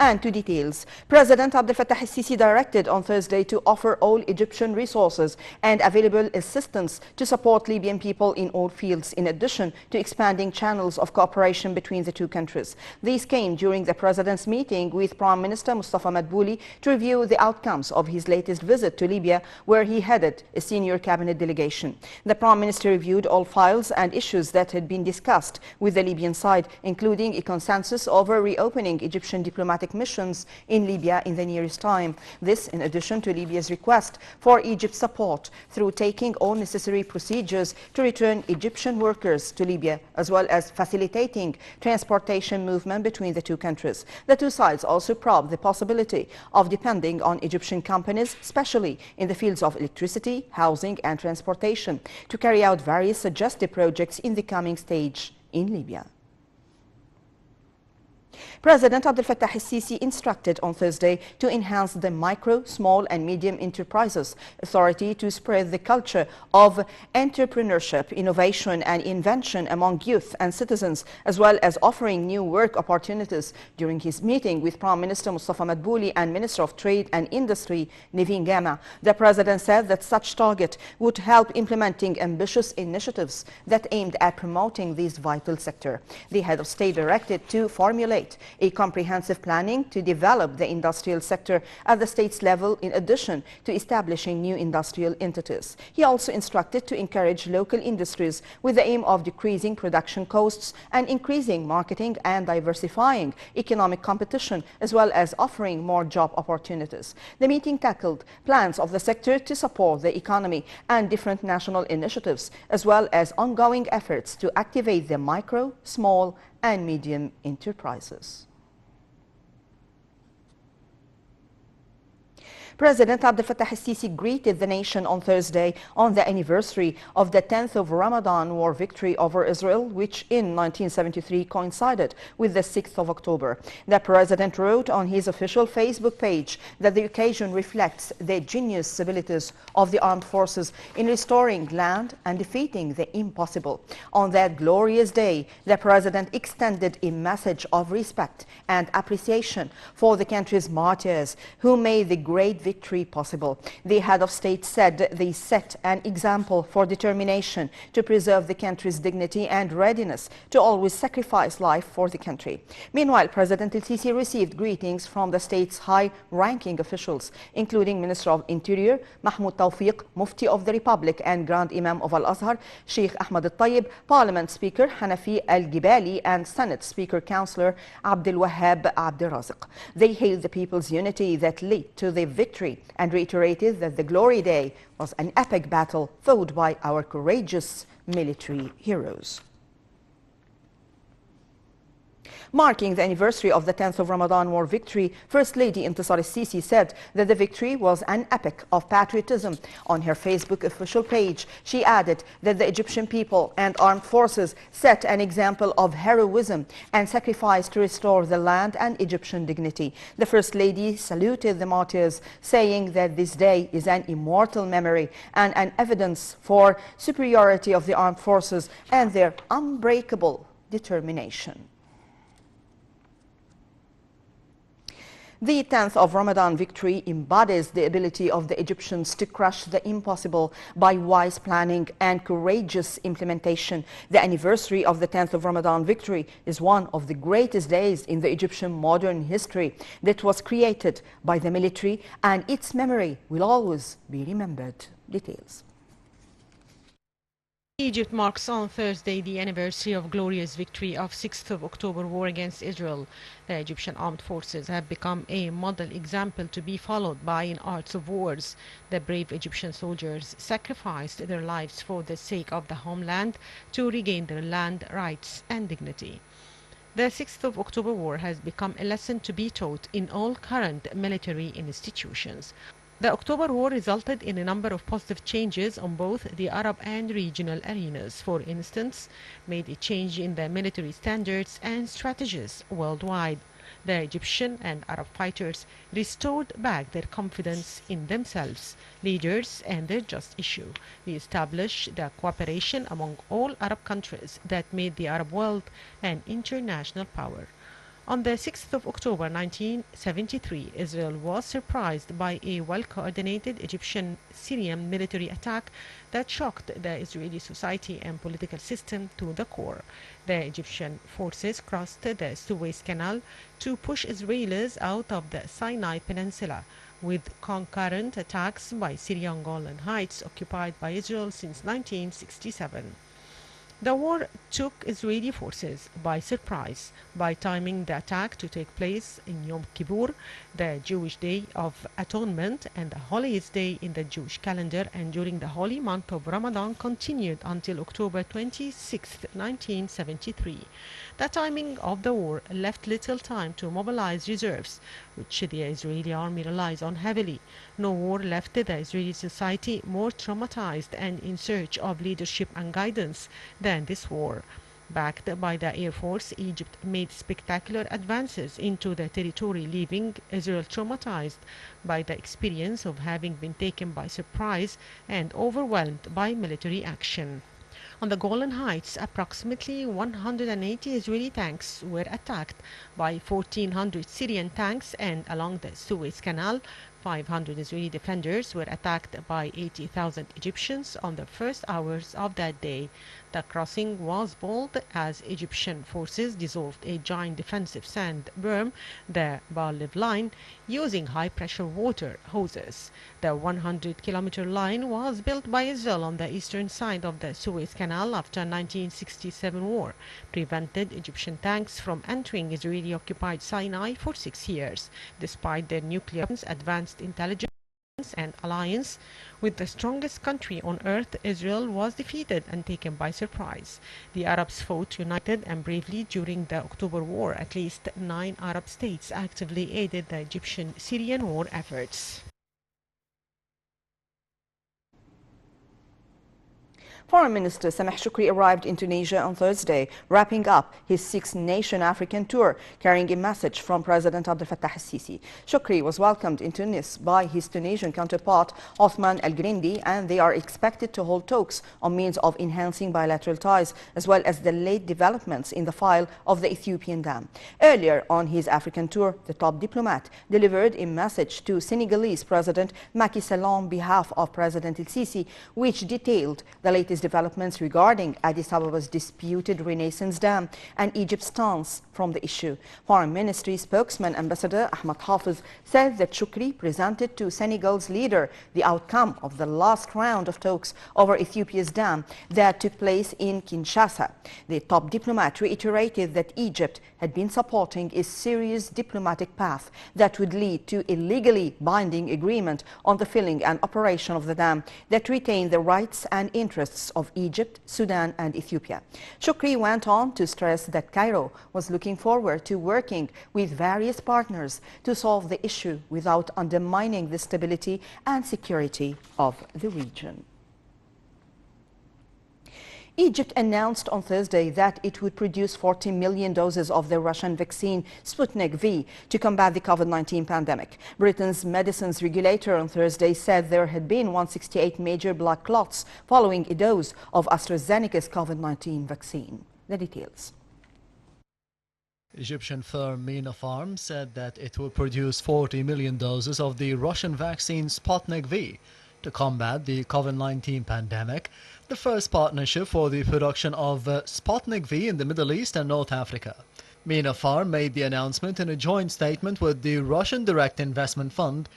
And to details, President Abdel Fattah el-Sisi directed on Thursday to offer all Egyptian resources and available assistance to support Libyan people in all fields, in addition to expanding channels of cooperation between the two countries. These came during the President's meeting with Prime Minister Mustafa Madbouli to review the outcomes of his latest visit to Libya, where he headed a senior cabinet delegation. The Prime Minister reviewed all files and issues that had been discussed with the Libyan side, including a consensus over reopening Egyptian diplomatic missions in Libya in the nearest time. This in addition to Libya's request for Egypt's support through taking all necessary procedures to return Egyptian workers to Libya, as well as facilitating transportation movement between the two countries. The two sides also probed the possibility of depending on Egyptian companies, especially in the fields of electricity, housing and transportation, to carry out various suggested projects in the coming stage in Libya. President Abdel Fattah el-Sisi instructed on Thursday to enhance the Micro, Small and Medium Enterprises Authority to spread the culture of entrepreneurship, innovation and invention among youth and citizens, as well as offering new work opportunities. During his meeting with Prime Minister Mustafa Madbouli and Minister of Trade and Industry Naveen Gama, the President said that such target would help implementing ambitious initiatives that aimed at promoting this vital sector. The head of state directed to formulate a comprehensive planning to develop the industrial sector at the state's level, in addition to establishing new industrial entities. He also instructed to encourage local industries with the aim of decreasing production costs and increasing marketing and diversifying economic competition, as well as offering more job opportunities. The meeting tackled plans of the sector to support the economy and different national initiatives, as well as ongoing efforts to activate the micro, small and medium enterprises. President Abdel Fattah el-Sisi greeted the nation on Thursday on the anniversary of the 10th of Ramadan war victory over Israel, which in 1973 coincided with the 6th of October. The President wrote on his official Facebook page that the occasion reflects the genius abilities of the armed forces in restoring land and defeating the impossible. On that glorious day, the President extended a message of respect and appreciation for the country's martyrs who made the great victory possible. The head of state said they set an example for determination to preserve the country's dignity and readiness to always sacrifice life for the country. Meanwhile, President el-Sisi received greetings from the state's high-ranking officials, including Minister of Interior Mahmoud Tawfiq, Mufti of the Republic and Grand Imam of Al-Azhar Sheikh Ahmad al-Tayyib, Parliament Speaker Hanafi al-Gibali and Senate Speaker Councillor Abdel Wahab Abdel Raziq. They hailed the people's unity that led to the victory and reiterated that the Glory Day was an epic battle fought by our courageous military heroes. Marking the anniversary of the 10th of Ramadan war victory, First Lady Intisar el-Sisi said that the victory was an epic of patriotism. On her Facebook official page, she added that the Egyptian people and armed forces set an example of heroism and sacrifice to restore the land and Egyptian dignity. The First Lady saluted the martyrs, saying that this day is an immortal memory and an evidence for superiority of the armed forces and their unbreakable determination. The 10th of Ramadan victory embodies the ability of the Egyptians to crush the impossible by wise planning and courageous implementation. The anniversary of the 10th of Ramadan victory is one of the greatest days in the Egyptian modern history that was created by the military, and its memory will always be remembered. Details. Egypt marks on Thursday the anniversary of glorious victory of 6th of October war against Israel. The Egyptian armed forces have become a model example to be followed by in arts of wars. The brave Egyptian soldiers sacrificed their lives for the sake of the homeland to regain their land, rights and dignity. The 6th of October war has become a lesson to be taught in all current military institutions. The October War resulted in a number of positive changes on both the Arab and regional arenas. For instance, made a change in the military standards and strategies worldwide. The Egyptian and Arab fighters restored back their confidence in themselves, leaders and their just issue. We established the cooperation among all Arab countries that made the Arab world an international power. On the 6th of October 1973, Israel was surprised by a well-coordinated Egyptian-Syrian military attack that shocked the Israeli society and political system to the core. The Egyptian forces crossed the Suez Canal to push Israelis out of the Sinai Peninsula, with concurrent attacks by Syrian Golan Heights occupied by Israel since 1967. The war took Israeli forces by surprise by timing the attack to take place in Yom Kippur, the Jewish Day of Atonement and the holiest day in the Jewish calendar, and during the holy month of Ramadan continued until October 26, 1973. The timing of the war left little time to mobilize reserves, which the Israeli army relies on heavily. No war left the Israeli society more traumatized and in search of leadership and guidance than this war. Backed by the Air Force, Egypt made spectacular advances into the territory, leaving Israel traumatized by the experience of having been taken by surprise and overwhelmed by military action. On the Golan Heights, approximately 180 Israeli tanks were attacked by 1,400 Syrian tanks, and along the Suez Canal, 500 Israeli defenders were attacked by 80,000 Egyptians on the first hours of that day. The crossing was bold as Egyptian forces dissolved a giant defensive sand berm, the Bar-Lev line, using high-pressure water hoses. The 100-kilometer line was built by Israel on the eastern side of the Suez Canal after 1967 war, prevented Egyptian tanks from entering Israeli-occupied Sinai for 6 years, despite their nuclear weapons, advanced intelligence and alliance with the strongest country on earth. Israel was defeated and taken by surprise. The Arabs fought united and bravely during the October War. At least 9 Arab states actively aided the Egyptian-Syrian war efforts. Foreign Minister Sameh Shoukry arrived in Tunisia on Thursday, wrapping up his 6-nation African tour, carrying a message from President Abdel Fattah al-Sisi. Shoukry was welcomed in Tunis by his Tunisian counterpart Othman El-Grindi, and they are expected to hold talks on means of enhancing bilateral ties, as well as the late developments in the file of the Ethiopian dam. Earlier on his African tour, the top diplomat delivered a message to Senegalese President Macky Sall on behalf of President El-Sisi, which detailed the latest developments regarding Addis Ababa's disputed Renaissance Dam and Egypt's stance from the issue. Foreign Ministry spokesman Ambassador Ahmad Hafiz said that Shoukry presented to Senegal's leader the outcome of the last round of talks over Ethiopia's dam that took place in Kinshasa. The top diplomat reiterated that Egypt had been supporting a serious diplomatic path that would lead to a legally binding agreement on the filling and operation of the dam that retained the rights and interests of Egypt, Sudan and Ethiopia. Shoukry went on to stress that Cairo was looking forward to working with various partners to solve the issue without undermining the stability and security of the region. Egypt announced on Thursday that it would produce 40 million doses of the Russian vaccine Sputnik V to combat the COVID-19 pandemic. Britain's medicines regulator on Thursday said there had been 168 major blood clots following a dose of AstraZeneca's COVID-19 vaccine. The details. Egyptian firm Mina Pharm said that it will produce 40 million doses of the Russian vaccine Sputnik V to combat the COVID-19 pandemic, the first partnership for the production of Sputnik V in the Middle East and North Africa. Mina Pharm made the announcement in a joint statement with the Russian Direct Investment Fund,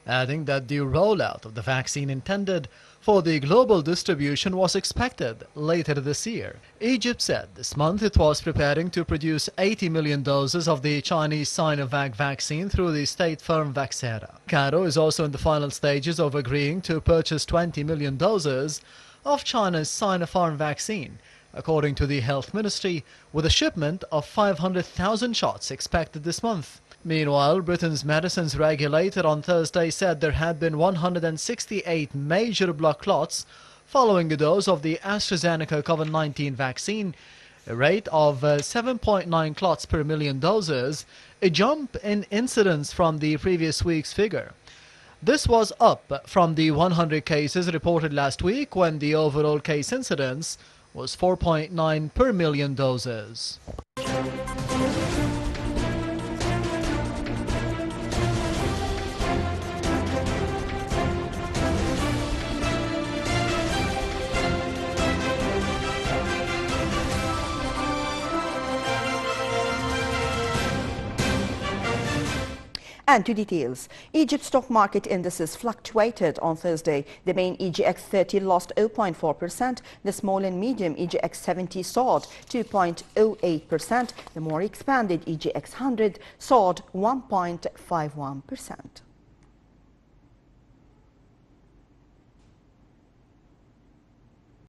adding that the rollout of the vaccine intended for the global distribution was expected later this year. Egypt said this month it was preparing to produce 80 million doses of the Chinese Sinovac vaccine through the state firm Vaxera. Cairo is also in the final stages of agreeing to purchase 20 million doses of China's Sinopharm vaccine, according to the Health Ministry, with a shipment of 500,000 shots expected this month. Meanwhile, Britain's medicines regulator on Thursday said there had been 168 major blood clots following a dose of the AstraZeneca COVID-19 vaccine, a rate of 7.9 clots per million doses, a jump in incidence from the previous week's figure. This was up from the 100 cases reported last week, when the overall case incidence was 4.9 per million doses. And to details, Egypt stock market indices fluctuated on Thursday. The main EGX 30 lost 0.4%. The small and medium EGX 70 soared 2.08%. The more expanded EGX 100 soared 1.51%.